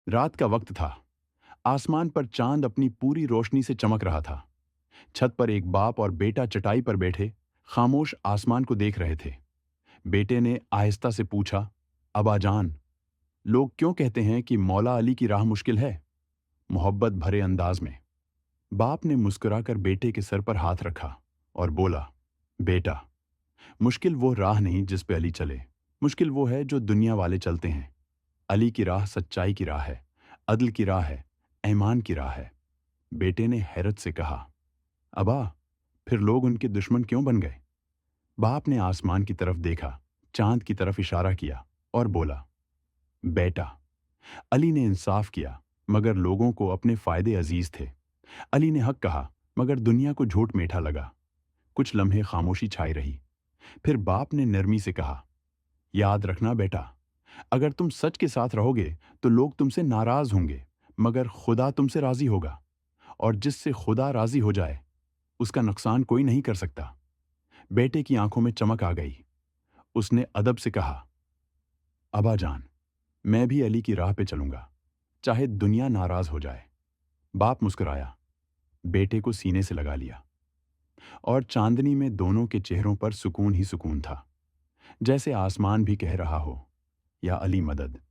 रात का वक्त था। आसमान पर चांद अपनी पूरी रोशनी से चमक रहा था। छत पर एक बाप और बेटा चटाई पर बैठे खामोश आसमान को देख रहे थे। बेटे ने आहिस्ता से पूछा, अबा जान, लोग क्यों कहते हैं कि मौला अली की राह मुश्किल है? मोहब्बत भरे अंदाज में बाप ने मुस्कुराकर बेटे के सर पर हाथ रखा और बोला, बेटा, मुश्किल वो राह नहीं जिस पे अली चले। मुश्किल वो है जो दुनिया वाले चलते हैं। अली की राह सच्चाई की राह है, अदल की राह है, ईमान की राह है। बेटे ने हैरत से कहा, अबा, फिर लोग उनके दुश्मन क्यों बन गए? बाप ने आसमान की तरफ देखा, चांद की तरफ इशारा किया और बोला, बेटा, अली ने इंसाफ किया मगर लोगों को अपने फायदे अजीज थे। अली ने हक कहा मगर दुनिया को झूठ मीठा लगा। कुछ लम्हे खामोशी छाई रही। फिर बाप ने नरमी से कहा, याद रखना बेटा, अगर तुम सच के साथ रहोगे तो लोग तुमसे नाराज होंगे मगर खुदा तुमसे राजी होगा, और जिससे खुदा राजी हो जाए उसका नुकसान कोई नहीं कर सकता। बेटे की आंखों में चमक आ गई। उसने अदब से कहा, अबा जान, मैं भी अली की राह पे चलूंगा, चाहे दुनिया नाराज हो जाए। बाप मुस्कुराया, बेटे को सीने से लगा लिया और चांदनी में दोनों के चेहरों पर सुकून ही सुकून था, जैसे आसमान भी कह रहा हो, या अली मदद।